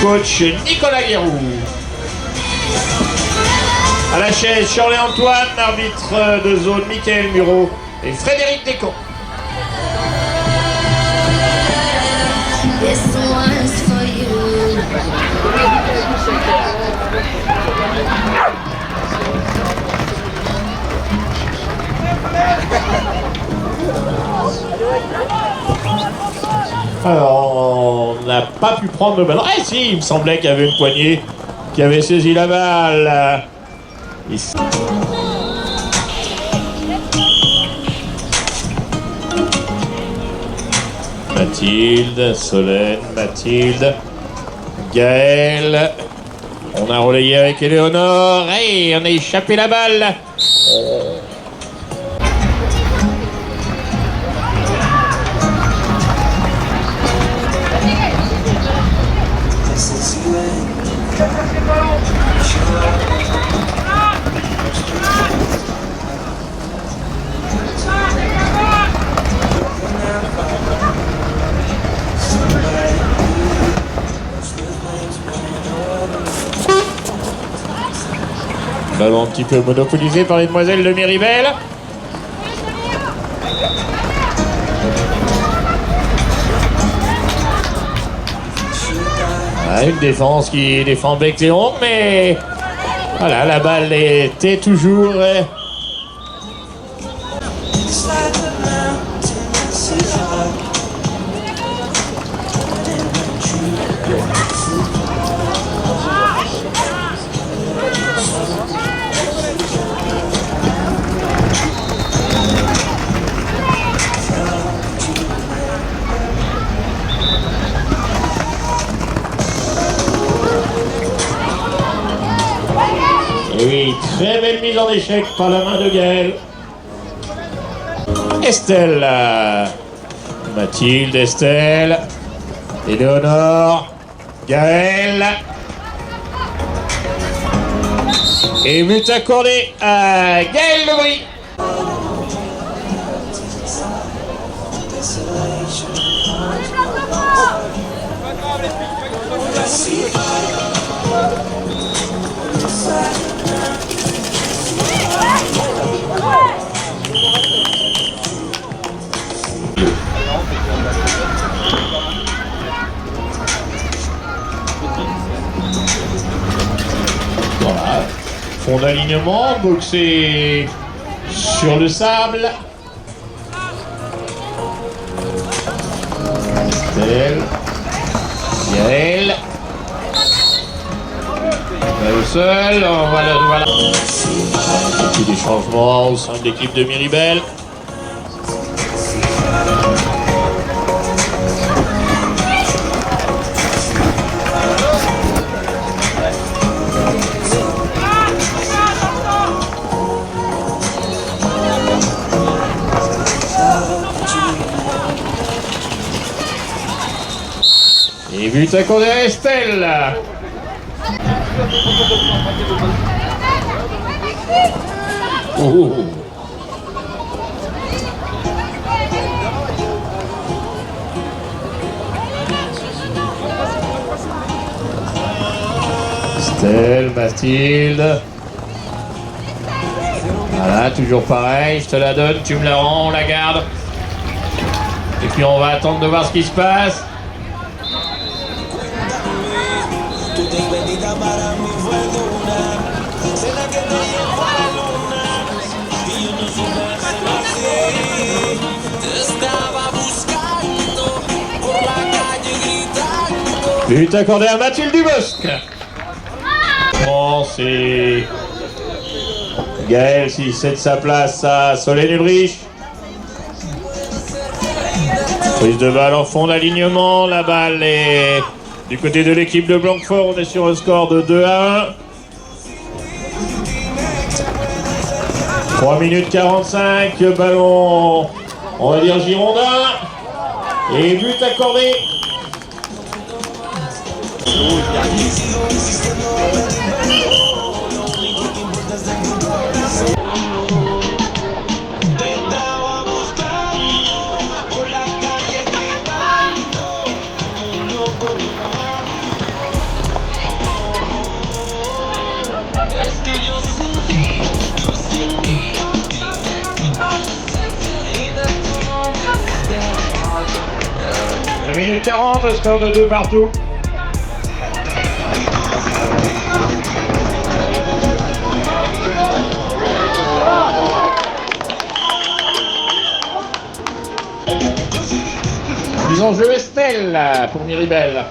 coach Nicolas Guéroux. À la chaise, Charles Antoine, arbitre de zone Michael Muro et Frédéric Descamps. Alors, on n'a pas pu prendre le ballon. Ah si, il me semblait qu'il y avait une poignée qui avait saisi la balle. Ici. Mathilde, Solène, Mathilde, Gaëlle. On a relayé avec Éléonore. Et on a échappé la balle. Ballon un petit peu monopolisé par les demoiselles de Miribel. Ah, une défense qui défend bec et ongles, mais voilà, la balle était toujours... Et oui, très belle mise en échec par la main de Gaëlle. Estelle. Mathilde, Estelle. Éléonore. Gaëlle. Et but accordé à Gaëlle Lebris. Voilà, fond d'alignement, boxé sur le sable. Estelle, Gaëlle. Le seul, voilà. Et puis des changements au sein de l'équipe de Miribel. Et but accordé à Estelle. Oh. Estelle, Mathilde. Voilà, toujours pareil, je te la donne, tu me la rends, on la garde. Et puis on va attendre de voir ce qui se passe. But accordé à Mathilde Dubosc. Bon, c'est Gaëlle qui cède sa place à Solène Ulrich. Prise de balle en fond d'alignement. La balle est du côté de l'équipe de Blanquefort. On est sur un score de 2-1. 3 minutes 45. Ballon, on va dire girondin. Et but accordé. minutes 40, le score de 2 partout. Ils ont joué Estelle pour Miribel.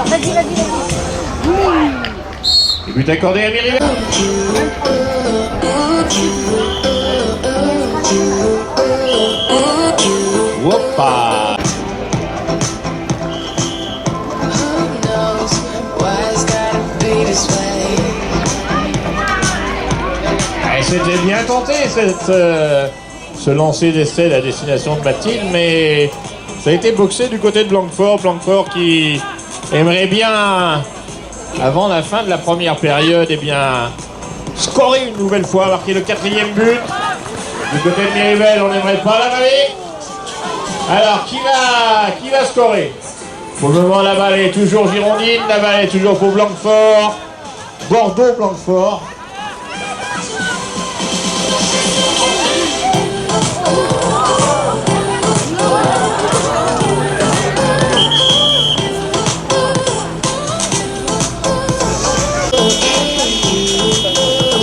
Vas-y. Et but accordé à Miribel. Hoppa. C'était bien tenté ce lancer d'Estelle à destination de Mathilde, mais ça a été boxé du côté de Blanquefort. Blanquefort qui aimerait bien, avant la fin de la première période, eh bien, scorer une nouvelle fois, marquer le 4e but. Du côté de Miribel, on n'aimerait pas la vallée. Alors, qui va scorer? Pour le moment, la balle est toujours girondine, la balle est toujours pour Blanquefort. Bordeaux-Blanquefort.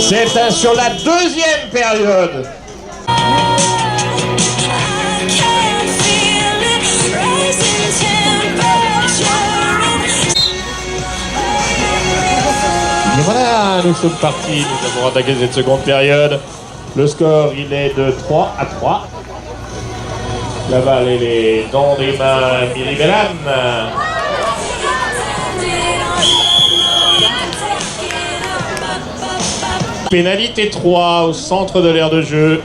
C'est sur la 2e période. Et voilà, nous sommes partis, nous avons attaqué cette seconde période. Le score, il est de 3-3. La balle, elle est dans les mains Miribelan. Pénalité 3 au centre de l'aire de jeu.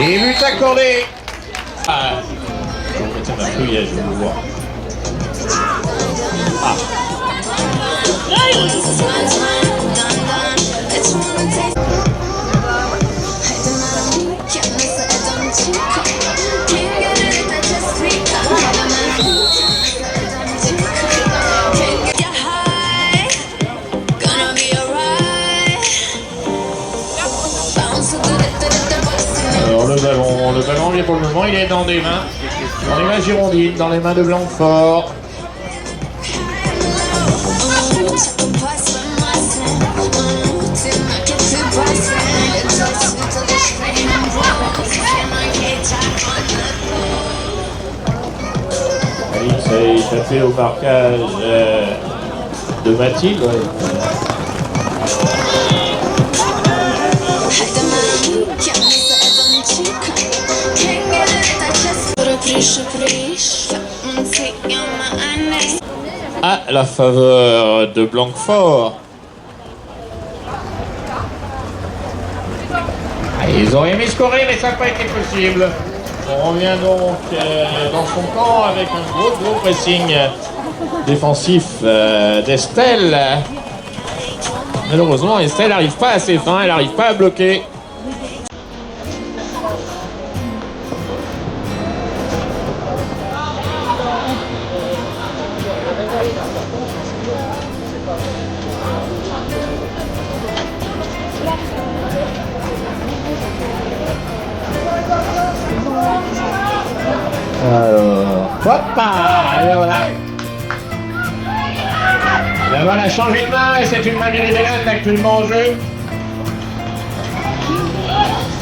Et but accordé. Je vais mettre ma feuille, je vais vous voir. Alors le ballon, pour le moment, il est dans les mains girondines, dans les mains de Blanquefort. Il s'est échappé au marquage de Mathilde. Ouais. À la faveur de Blanquefort. Ils ont aimé scorer, mais ça n'a pas été possible. On revient donc dans son camp avec un gros pressing défensif d'Estelle. Malheureusement, Estelle n'arrive pas à ses fins, elle n'arrive pas à bloquer. Alors, hoppa, et voilà. La balle a changé de main et c'est une main Miribelan actuellement en jeu.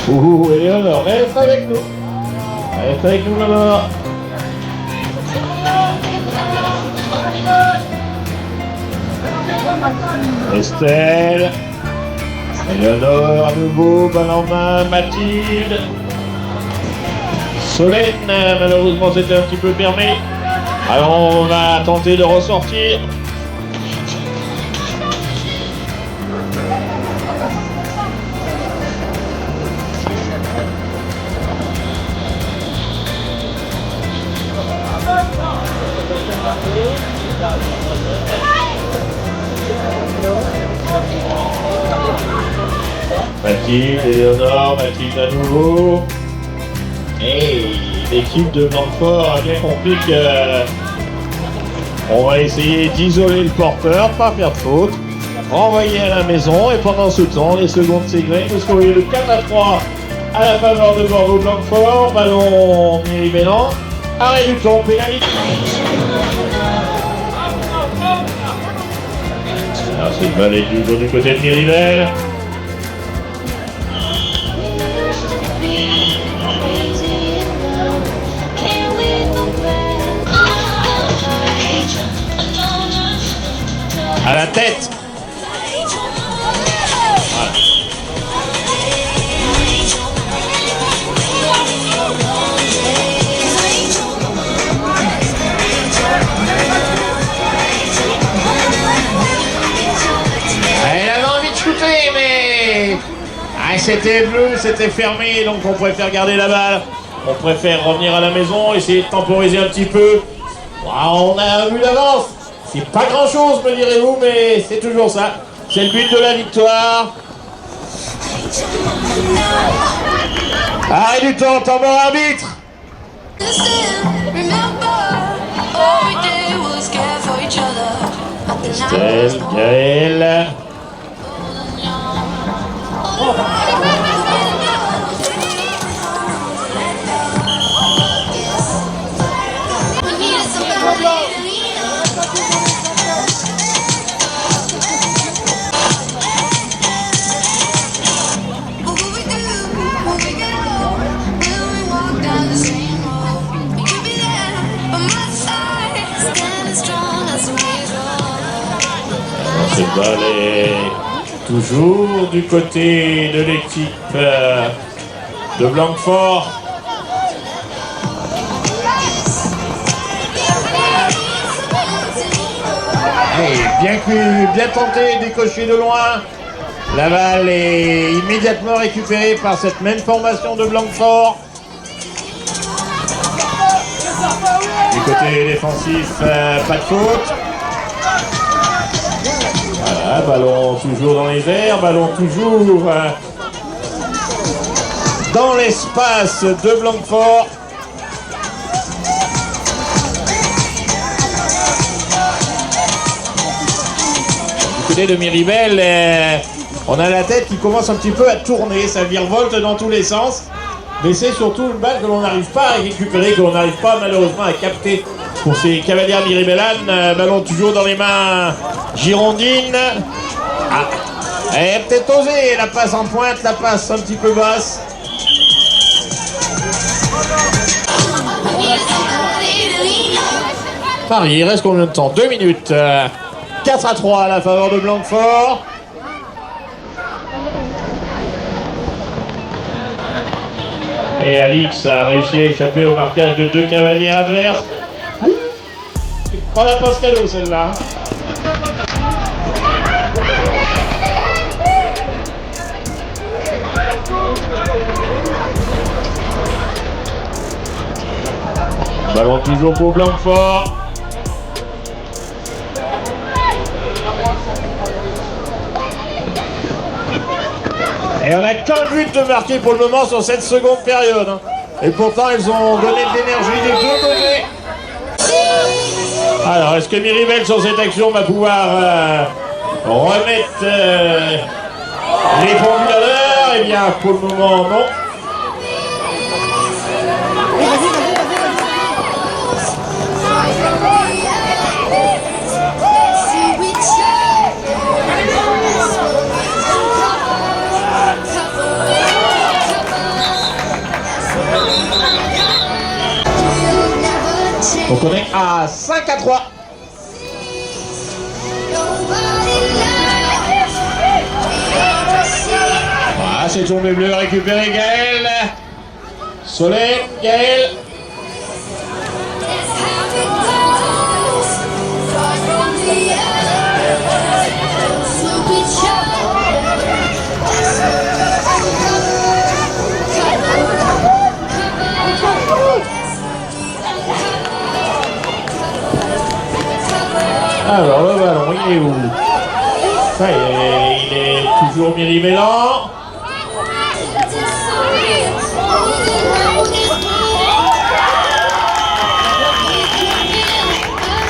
Ouh, Éléonore, reste avec nous. Reste avec nous là-bas. Estelle. Eleonore à nouveau, balle en main, Mathilde. Solène, malheureusement c'était un petit peu fermé. Alors on va tenter de ressortir. Mathilde, Eleonore, Mathilde à nouveau. Et l'équipe de Blanquefort a bien compris que on va essayer d'isoler le porteur, pas faire de faute, renvoyer à la maison et pendant ce temps les secondes s'égrènent parce qu'on est le 4-3 à la faveur de Bordeaux-Blanquefort, ballon Miribellan, arrêt du temps, pénalité. Alors c'est une balle toujours du côté de Miribel. À la tête. Voilà. Elle avait envie de shooter, mais c'était bleu, c'était fermé, donc on préfère garder la balle. On préfère revenir à la maison, essayer de temporiser un petit peu. On a vu l'avance. C'est pas grand chose, me direz-vous, mais c'est toujours ça. C'est le but de la victoire. Arrêt du temps, tambour arbitre. Estelle, Gaëlle. Cette balle est toujours du côté de l'équipe de Blanquefort. Et bien tenté, décoché de loin. La balle est immédiatement récupérée par cette même formation de Blanquefort. Du côté défensif, pas de faute. Voilà, ballon toujours dans les airs, ballon toujours dans l'espace de Blanquefort. Du côté de Miribel, on a la tête qui commence un petit peu à tourner, ça virevolte dans tous les sens. Mais c'est surtout une balle que l'on n'arrive pas à récupérer, que l'on n'arrive pas malheureusement à capter pour ces cavaliers Miribellan. Ballon toujours dans les mains girondines. Elle a peut-être osé la passe en pointe, la passe un petit peu basse. Paris, il reste combien de temps? 2 minutes. 4-3 à la faveur de Blanquefort. Et Alix a réussi à échapper au marquage de 2 cavaliers adverses. Prends la passe cadeau celle-là. Ballon toujours pour Blanquefort. Et on a qu'un but de marquer pour le moment sur cette seconde période. Et pourtant, ils ont donné de l'énergie des deux côtés. Alors, est-ce que Miribel, sur cette action, va pouvoir remettre les pendules à l'heure? Eh bien, pour le moment, non. Donc on est à 5-3. c'est tourné bleu, récupéré Gaël. Soleil, Gaël. Alors le ballon, il est où? Ça y est, il est toujours Mirimélan.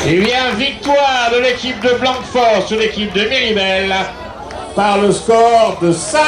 Et bien, victoire de l'équipe de Blanquefort sur l'équipe de Miribel par le score de 5-3.